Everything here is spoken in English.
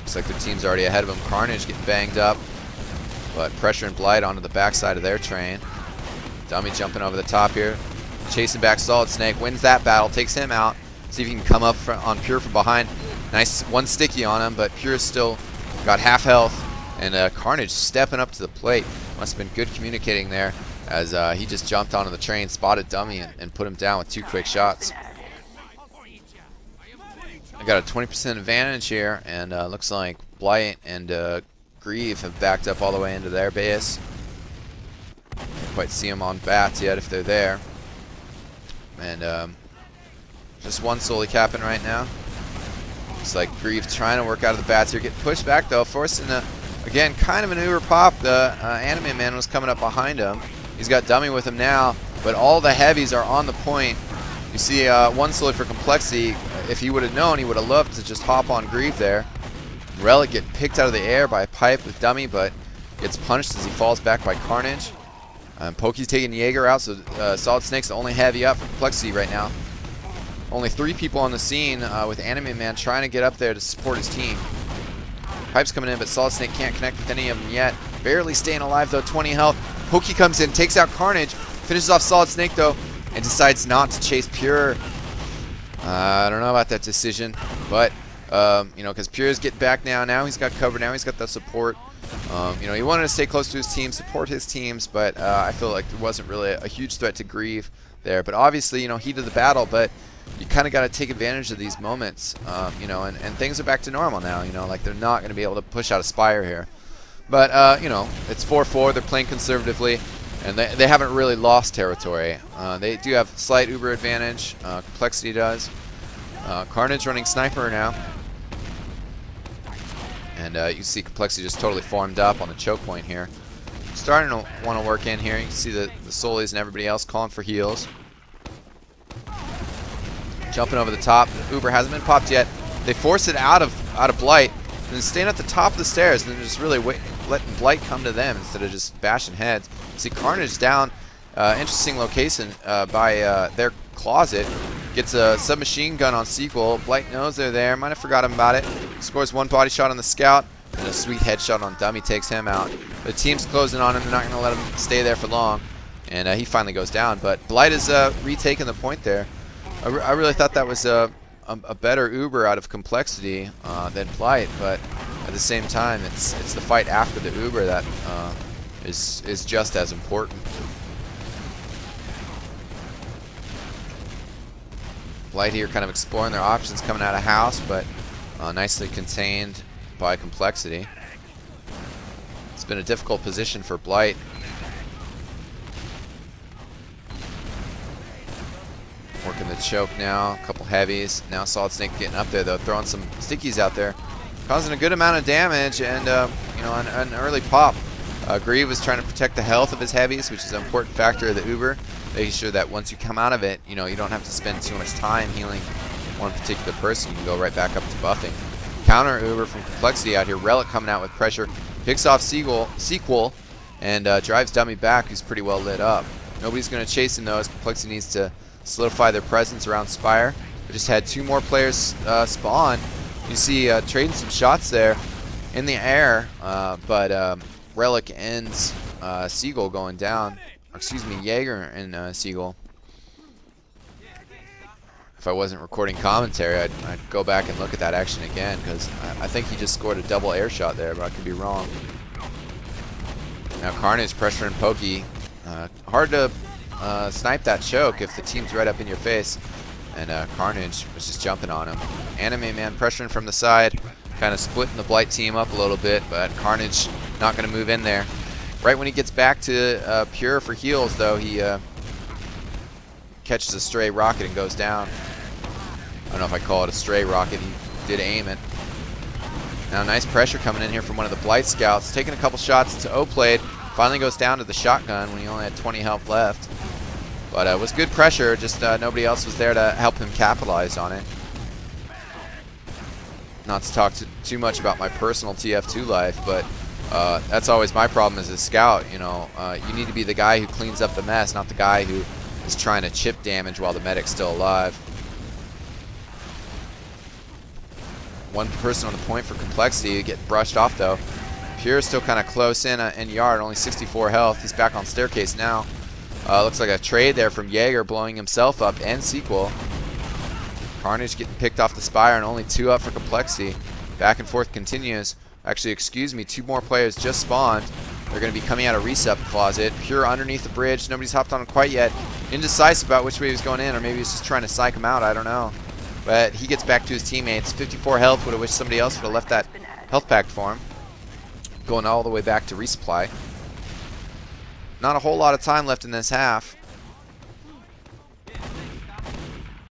Looks like their team's already ahead of them. Carnage getting banged up, but pressure and Blight onto the backside of their train. Dummy jumping over the top here. Chasing back Solid Snake. Wins that battle. Takes him out. See if he can come up on Pure from behind. Nice one sticky on him, but Pure's still got half health. And Carnage stepping up to the plate. Must have been good communicating there, as he just jumped onto the train, spotted Dummy, and put him down with 2 quick shots. I got a 20% advantage here, and looks like Blight and Grieve have backed up all the way into their base. Can't quite see them on bats yet if they're there. And just one solely capping right now. Looks like Grieve trying to work out of the bats here. Getting pushed back though, forcing again, kind of an uber pop. The Anime Man was coming up behind him. He's got Dummy with him now, but all the heavies are on the point. You see one solely for Complexity. If he would have known, he would have loved to just hop on Grieve there. Relic get picked out of the air by a pipe with Dummy, but gets punched as he falls back by Carnage. Pokey's taking Jaeger out, so Solid Snake's the only heavy up for Complexity right now. Only 3 people on the scene with Anime Man trying to get up there to support his team. Pipe's coming in, but Solid Snake can't connect with any of them yet. Barely staying alive though, 20 health. Pokey comes in, takes out Carnage, finishes off Solid Snake though, and decides not to chase Pure. I don't know about that decision, but you know, because Pure's getting back now. Now he's got cover. Now he's got the support. You know, he wanted to stay close to his team, support his teams, but I feel like there wasn't really a huge threat to Grieve there. But obviously, you know, heat of the battle, but you kind of got to take advantage of these moments, you know, and things are back to normal now. You know, like they're not going to be able to push out a Spire here. But, you know, it's 4-4. They're playing conservatively, and they haven't really lost territory. They do have slight uber advantage. Complexity does. Carnage running Sniper now. And you see Complexity just totally formed up on the choke point here. Starting to want to work in here. You can see the Solies and everybody else calling for heals. Jumping over the top. The Uber hasn't been popped yet. They force it out of Blight, and then staying at the top of the stairs, and then just really letting Blight come to them instead of just bashing heads. You see Carnage down. Interesting location by their closet. Gets a submachine gun on Sequel. Blight knows they're there. Might have forgotten about it. Scores 1 body shot on the Scout. And a sweet headshot on Dummy takes him out. The team's closing on him. They're not going to let him stay there for long. And he finally goes down. But Blight is retaking the point there. I really thought that was a better Uber out of Complexity than Blight. But at the same time, it's the fight after the Uber that is just as important. Blight here kind of exploring their options coming out of house, but nicely contained by Complexity. It's been a difficult position for Blight. Working the choke now, a couple heavies. Now Solid Snake getting up there though, throwing some stickies out there, causing a good amount of damage, and you know, an early pop. Grieve was trying to protect the health of his heavies, which is an important factor of the Uber. Making sure that once you come out of it, you know, you don't have to spend too much time healing one particular person. You can go right back up to buffing. Counter Uber from Complexity out here. Relic coming out with pressure. Picks off Sequel and drives Dummy back, who's pretty well lit up. Nobody's going to chase him though, as Complexity needs to solidify their presence around Spire. We just had 2 more players spawn. You see trading some shots there in the air, but Relic ends Seagull going down. Excuse me, Jaeger and Seagull. If I wasn't recording commentary, I'd go back and look at that action again, because I think he just scored a double air shot there, but I could be wrong. Now Carnage pressuring Pokey. Hard to snipe that choke if the team's right up in your face. And Carnage was just jumping on him. Anime Man pressuring from the side, kind of splitting the Blight team up a little bit, but Carnage not going to move in there. Right when he gets back to Pure for heals, though, he catches a stray rocket and goes down. I don't know if I call it a stray rocket. He did aim it. Now nice pressure coming in here from one of the Blight Scouts. Taking a couple shots into O-Plate. Finally goes down to the shotgun when he only had 20 health left. But it was good pressure, just nobody else was there to help him capitalize on it. Not to talk too much about my personal TF2 life, but that's always my problem as a scout. You know, you need to be the guy who cleans up the mess, not the guy who is trying to chip damage while the medic's still alive. One person on the point for Complexity. Get brushed off though. Pure's still kind of close in yard, only 64 health. He's back on staircase now. Looks like a trade there from Jaeger, blowing himself up, and Sequel. Carnage getting picked off the Spire, and only 2 up for Complexity. Back and forth continues. Actually, excuse me, 2 more players just spawned. They're going to be coming out of Resup Closet. Pure underneath the bridge. Nobody's hopped on him quite yet. Indecisive about which way he was going in, or maybe he's just trying to psych him out. I don't know. But he gets back to his teammates. 54 health. Would have wished somebody else would have left that health pack for him. Going all the way back to resupply. Not a whole lot of time left in this half.